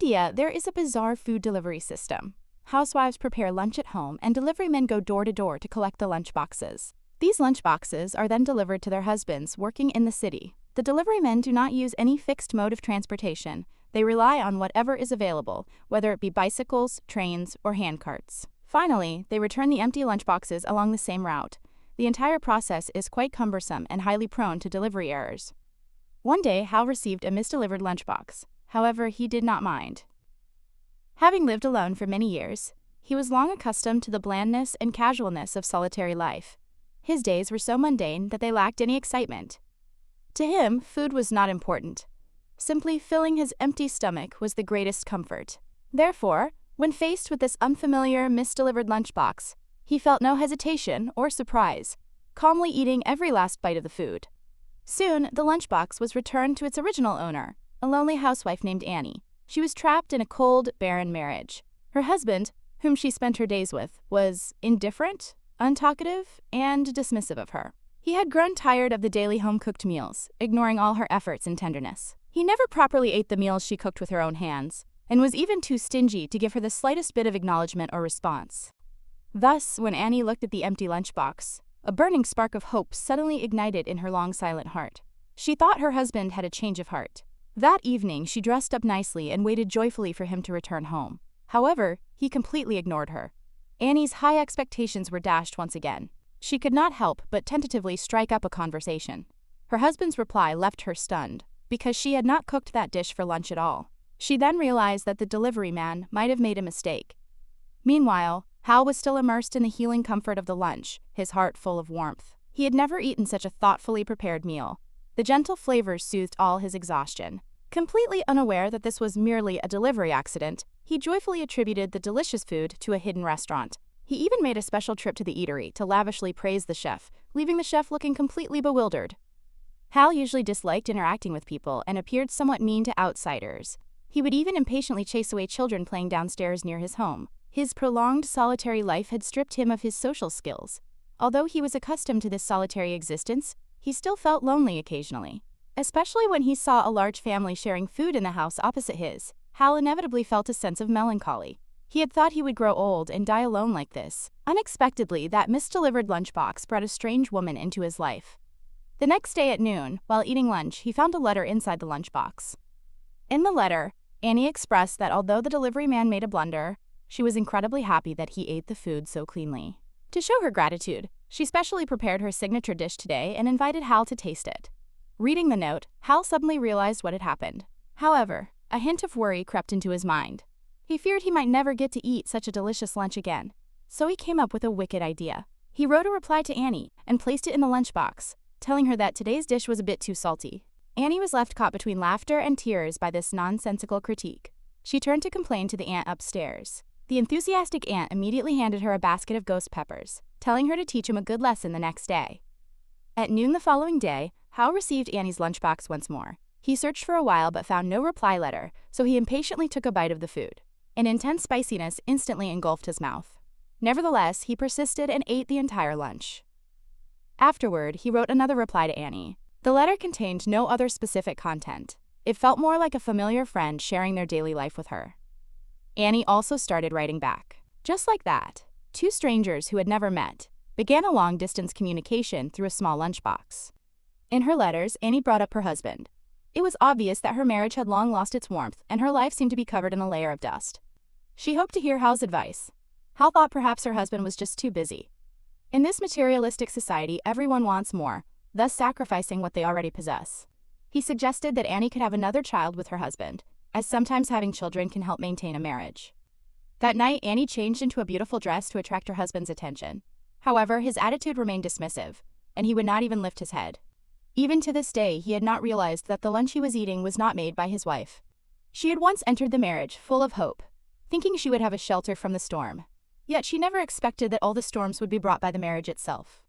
India, there is a bizarre food delivery system. Housewives prepare lunch at home, and delivery men go door to door to collect the lunch boxes. These lunch boxes are then delivered to their husbands working in the city. The delivery men do not use any fixed mode of transportation. They rely on whatever is available, whether it be bicycles, trains, or handcarts. Finally, they return the empty lunchboxes along the same route. The entire process is quite cumbersome and highly prone to delivery errors. One day, Hal received a misdelivered lunchbox. However, he did not mind. Having lived alone for many years, he was long accustomed to the blandness and casualness of solitary life. His days were so mundane that they lacked any excitement. To him, food was not important. Simply filling his empty stomach was the greatest comfort. Therefore, when faced with this unfamiliar, misdelivered lunchbox, he felt no hesitation or surprise, calmly eating every last bite of the food. Soon, the lunchbox was returned to its original owner, a lonely housewife named Annie. She was trapped in a cold, barren marriage. Her husband, whom she spent her days with, was indifferent, untalkative, and dismissive of her. He had grown tired of the daily home-cooked meals, ignoring all her efforts and tenderness. He never properly ate the meals she cooked with her own hands, and was even too stingy to give her the slightest bit of acknowledgement or response. Thus, when Annie looked at the empty lunchbox, a burning spark of hope suddenly ignited in her long silent heart. She thought her husband had a change of heart. That evening, she dressed up nicely and waited joyfully for him to return home. However, he completely ignored her. Annie's high expectations were dashed once again. She could not help but tentatively strike up a conversation. Her husband's reply left her stunned, because she had not cooked that dish for lunch at all. She then realized that the delivery man might have made a mistake. Meanwhile, Hal was still immersed in the healing comfort of the lunch, his heart full of warmth. He had never eaten such a thoughtfully prepared meal. The gentle flavors soothed all his exhaustion. Completely unaware that this was merely a delivery accident, he joyfully attributed the delicious food to a hidden restaurant. He even made a special trip to the eatery to lavishly praise the chef, leaving the chef looking completely bewildered. Hal usually disliked interacting with people and appeared somewhat mean to outsiders. He would even impatiently chase away children playing downstairs near his home. His prolonged solitary life had stripped him of his social skills. Although he was accustomed to this solitary existence, he still felt lonely occasionally. Especially when he saw a large family sharing food in the house opposite his, Hal inevitably felt a sense of melancholy. He had thought he would grow old and die alone like this. Unexpectedly, that misdelivered lunchbox brought a strange woman into his life. The next day at noon, while eating lunch, he found a letter inside the lunchbox. In the letter, Annie expressed that although the delivery man made a blunder, she was incredibly happy that he ate the food so cleanly. To show her gratitude, she specially prepared her signature dish today and invited Hal to taste it. Reading the note, Hal suddenly realized what had happened. However, a hint of worry crept into his mind. He feared he might never get to eat such a delicious lunch again. So he came up with a wicked idea. He wrote a reply to Annie and placed it in the lunchbox, telling her that today's dish was a bit too salty. Annie was left caught between laughter and tears by this nonsensical critique. She turned to complain to the aunt upstairs. The enthusiastic aunt immediately handed her a basket of ghost peppers, telling her to teach him a good lesson the next day. At noon the following day, Hal received Annie's lunchbox once more. He searched for a while but found no reply letter, so he impatiently took a bite of the food. An intense spiciness instantly engulfed his mouth. Nevertheless, he persisted and ate the entire lunch. Afterward, he wrote another reply to Annie. The letter contained no other specific content. It felt more like a familiar friend sharing their daily life with her. Annie also started writing back. Just like that, two strangers who had never met began a long-distance communication through a small lunchbox. In her letters, Annie brought up her husband. It was obvious that her marriage had long lost its warmth and her life seemed to be covered in a layer of dust. She hoped to hear Hal's advice. Hal thought perhaps her husband was just too busy. In this materialistic society, everyone wants more, thus sacrificing what they already possess. He suggested that Annie could have another child with her husband, as sometimes having children can help maintain a marriage. That night, Annie changed into a beautiful dress to attract her husband's attention. However, his attitude remained dismissive, and he would not even lift his head. Even to this day, he had not realized that the lunch he was eating was not made by his wife. She had once entered the marriage full of hope, thinking she would have a shelter from the storm. Yet she never expected that all the storms would be brought by the marriage itself.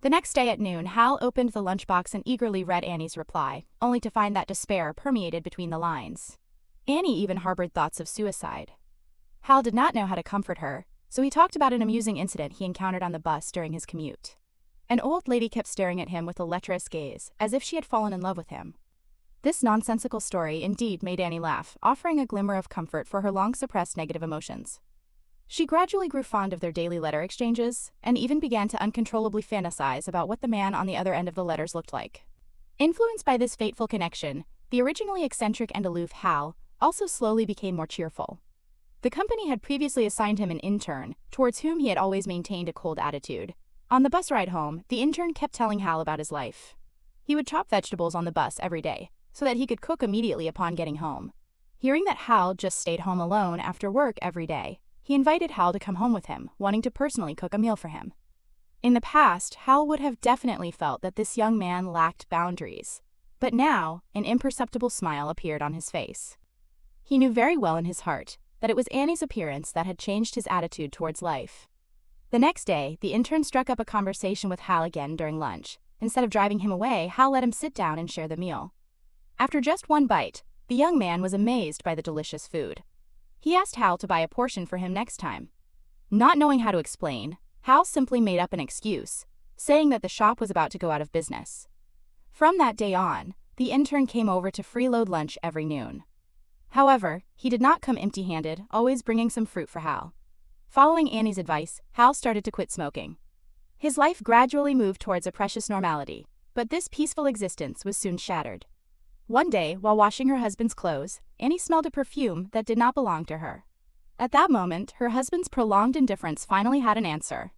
The next day at noon, Hal opened the lunchbox and eagerly read Annie's reply, only to find that despair permeated between the lines. Annie even harbored thoughts of suicide. Hal did not know how to comfort her, so he talked about an amusing incident he encountered on the bus during his commute. An old lady kept staring at him with a lecherous gaze, as if she had fallen in love with him. This nonsensical story indeed made Annie laugh, offering a glimmer of comfort for her long-suppressed negative emotions. She gradually grew fond of their daily letter exchanges, and even began to uncontrollably fantasize about what the man on the other end of the letters looked like. Influenced by this fateful connection, the originally eccentric and aloof Hal also slowly became more cheerful. The company had previously assigned him an intern, towards whom he had always maintained a cold attitude. On the bus ride home, the intern kept telling Hal about his life. He would chop vegetables on the bus every day, so that he could cook immediately upon getting home. Hearing that Hal just stayed home alone after work every day, he invited Hal to come home with him, wanting to personally cook a meal for him. In the past, Hal would have definitely felt that this young man lacked boundaries. But now, an imperceptible smile appeared on his face. He knew very well in his heart that it was Annie's appearance that had changed his attitude towards life. The next day, the intern struck up a conversation with Hal again during lunch. Instead of driving him away, Hal let him sit down and share the meal. After just one bite, the young man was amazed by the delicious food. He asked Hal to buy a portion for him next time. Not knowing how to explain, Hal simply made up an excuse, saying that the shop was about to go out of business. From that day on, the intern came over to freeload lunch every noon. However, he did not come empty-handed, always bringing some fruit for Hal. Following Annie's advice, Hal started to quit smoking. His life gradually moved towards a precious normality, but this peaceful existence was soon shattered. One day, while washing her husband's clothes, Annie smelled a perfume that did not belong to her. At that moment, her husband's prolonged indifference finally had an answer.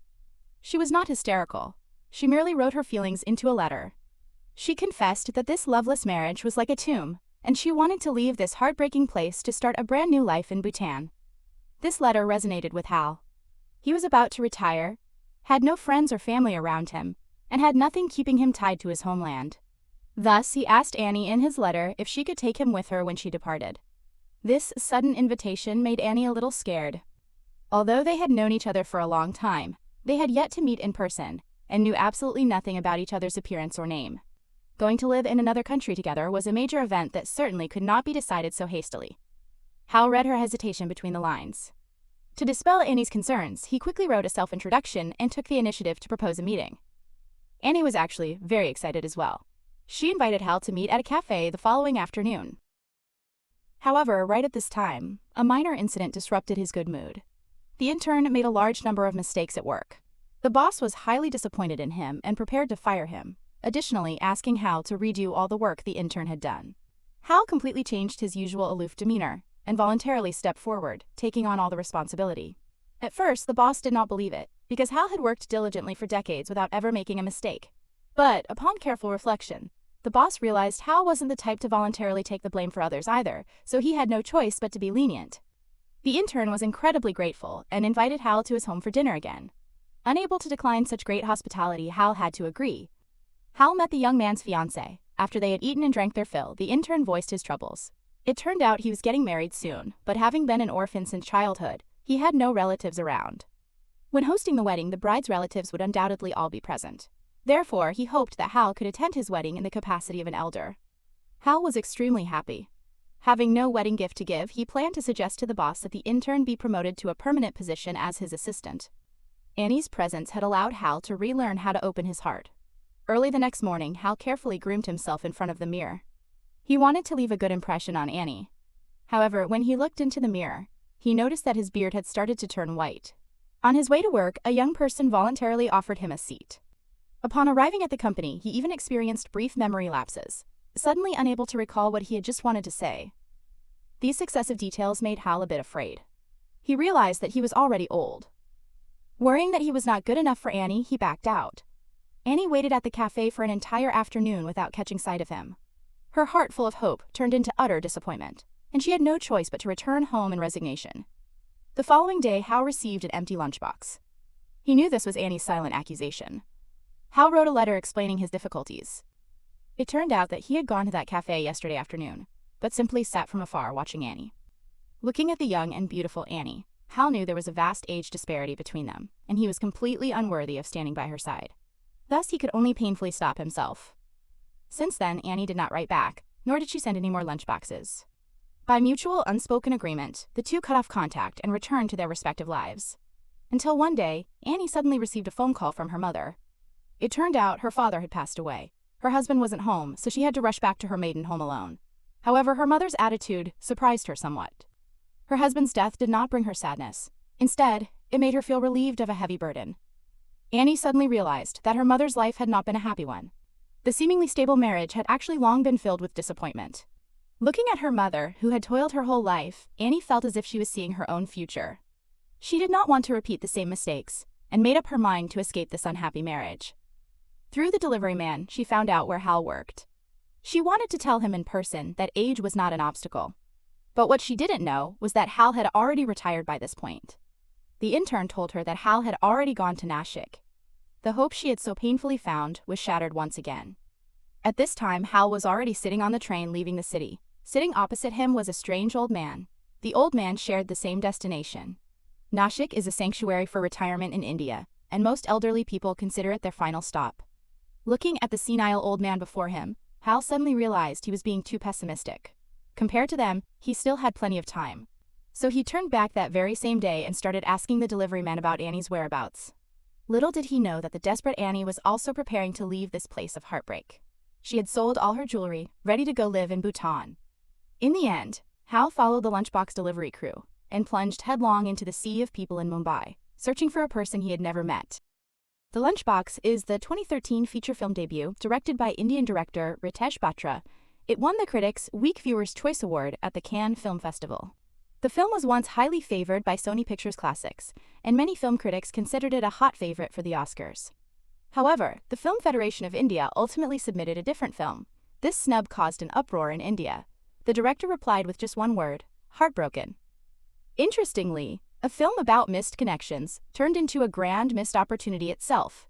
She was not hysterical. She merely wrote her feelings into a letter. She confessed that this loveless marriage was like a tomb, and she wanted to leave this heartbreaking place to start a brand new life in Bhutan. This letter resonated with Hal. He was about to retire, had no friends or family around him, and had nothing keeping him tied to his homeland. Thus, he asked Annie in his letter if she could take him with her when she departed. This sudden invitation made Annie a little scared. Although they had known each other for a long time, they had yet to meet in person, and knew absolutely nothing about each other's appearance or name. Going to live in another country together was a major event that certainly could not be decided so hastily. Hal read her hesitation between the lines. To dispel Annie's concerns, he quickly wrote a self-introduction and took the initiative to propose a meeting. Annie was actually very excited as well. She invited Hal to meet at a cafe the following afternoon. However, right at this time, a minor incident disrupted his good mood. The intern made a large number of mistakes at work. The boss was highly disappointed in him and prepared to fire him, additionally asking Hal to redo all the work the intern had done. Hal completely changed his usual aloof demeanor and voluntarily stepped forward, taking on all the responsibility. At first, the boss did not believe it, because Hal had worked diligently for decades without ever making a mistake. But, upon careful reflection, the boss realized Hal wasn't the type to voluntarily take the blame for others either, so he had no choice but to be lenient. The intern was incredibly grateful and invited Hal to his home for dinner again. Unable to decline such great hospitality, Hal had to agree. Hal met the young man's fiancée. After they had eaten and drank their fill, the intern voiced his troubles. It turned out he was getting married soon, but having been an orphan since childhood, he had no relatives around. When hosting the wedding, the bride's relatives would undoubtedly all be present. Therefore, he hoped that Hal could attend his wedding in the capacity of an elder. Hal was extremely happy. Having no wedding gift to give, he planned to suggest to the boss that the intern be promoted to a permanent position as his assistant. Annie's presence had allowed Hal to relearn how to open his heart. Early the next morning, Hal carefully groomed himself in front of the mirror. He wanted to leave a good impression on Annie. However, when he looked into the mirror, he noticed that his beard had started to turn white. On his way to work, a young person voluntarily offered him a seat. Upon arriving at the company, he even experienced brief memory lapses, suddenly unable to recall what he had just wanted to say. These successive details made Hal a bit afraid. He realized that he was already old. Worrying that he was not good enough for Annie, he backed out. Annie waited at the cafe for an entire afternoon without catching sight of him. Her heart full of hope turned into utter disappointment, and she had no choice but to return home in resignation. The following day, Hal received an empty lunchbox. He knew this was Annie's silent accusation. Hal wrote a letter explaining his difficulties. It turned out that he had gone to that cafe yesterday afternoon, but simply sat from afar watching Annie. Looking at the young and beautiful Annie, Hal knew there was a vast age disparity between them, and he was completely unworthy of standing by her side. Thus, he could only painfully stop himself. Since then, Annie did not write back, nor did she send any more lunchboxes. By mutual, unspoken agreement, the two cut off contact and returned to their respective lives. Until one day, Annie suddenly received a phone call from her mother. It turned out her father had passed away. Her husband wasn't home, so she had to rush back to her maiden home alone. However, her mother's attitude surprised her somewhat. Her husband's death did not bring her sadness. Instead, it made her feel relieved of a heavy burden. Annie suddenly realized that her mother's life had not been a happy one. The seemingly stable marriage had actually long been filled with disappointment. Looking at her mother, who had toiled her whole life, Annie felt as if she was seeing her own future. She did not want to repeat the same mistakes, and made up her mind to escape this unhappy marriage. Through the delivery man, she found out where Hal worked. She wanted to tell him in person that age was not an obstacle. But what she didn't know was that Hal had already retired by this point. The intern told her that Hal had already gone to Nashik. The hope she had so painfully found was shattered once again. At this time, Hal was already sitting on the train leaving the city. Sitting opposite him was a strange old man. The old man shared the same destination. Nashik is a sanctuary for retirement in India, and most elderly people consider it their final stop. Looking at the senile old man before him, Hal suddenly realized he was being too pessimistic. Compared to them, he still had plenty of time. So he turned back that very same day and started asking the delivery man about Annie's whereabouts. Little did he know that the desperate Annie was also preparing to leave this place of heartbreak. She had sold all her jewelry, ready to go live in Bhutan. In the end, Hal followed the lunchbox delivery crew and plunged headlong into the sea of people in Mumbai, searching for a person he had never met. The Lunchbox is the 2013 feature film debut directed by Indian director Ritesh Batra. It won the Critics' Week Viewers' Choice Award at the Cannes Film Festival. The film was once highly favored by Sony Pictures Classics, and many film critics considered it a hot favorite for the Oscars. However, the Film Federation of India ultimately submitted a different film. This snub caused an uproar in India. The director replied with just one word: heartbroken. Interestingly, a film about missed connections turned into a grand missed opportunity itself.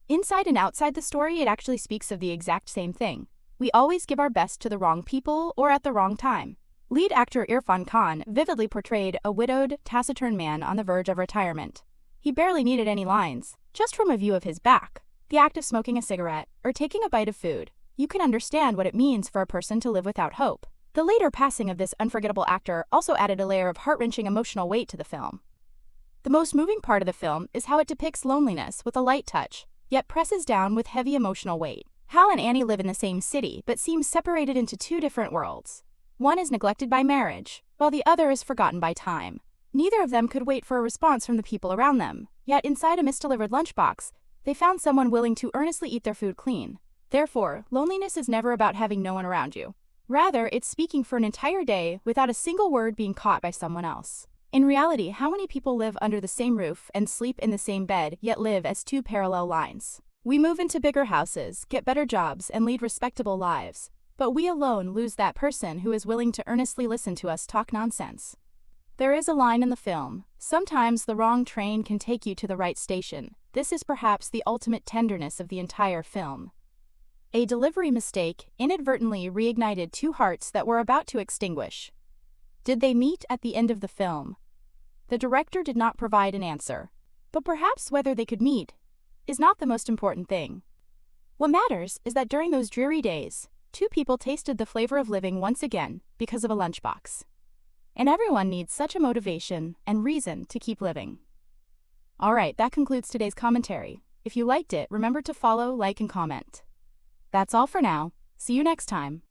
Inside and outside the story, it actually speaks of the exact same thing. We always give our best to the wrong people or at the wrong time. Lead actor Irfan Khan vividly portrayed a widowed, taciturn man on the verge of retirement. He barely needed any lines. Just from a view of his back, the act of smoking a cigarette, or taking a bite of food, you can understand what it means for a person to live without hope. The later passing of this unforgettable actor also added a layer of heart-wrenching emotional weight to the film. The most moving part of the film is how it depicts loneliness with a light touch, yet presses down with heavy emotional weight. Hal and Annie live in the same city, but seem separated into two different worlds. One is neglected by marriage, while the other is forgotten by time. Neither of them could wait for a response from the people around them, yet inside a misdelivered lunchbox, they found someone willing to earnestly eat their food clean. Therefore, loneliness is never about having no one around you. Rather, it's speaking for an entire day without a single word being caught by someone else. In reality, how many people live under the same roof and sleep in the same bed, yet live as two parallel lines? We move into bigger houses, get better jobs, and lead respectable lives. But we alone lose that person who is willing to earnestly listen to us talk nonsense. There is a line in the film: sometimes the wrong train can take you to the right station. This is perhaps the ultimate tenderness of the entire film. A delivery mistake inadvertently reignited two hearts that were about to extinguish. Did they meet at the end of the film? The director did not provide an answer. But perhaps whether they could meet is not the most important thing. What matters is that during those dreary days, two people tasted the flavor of living once again because of a lunchbox. And everyone needs such a motivation and reason to keep living. Alright, that concludes today's commentary. If you liked it, remember to follow, like, and comment. That's all for now. See you next time.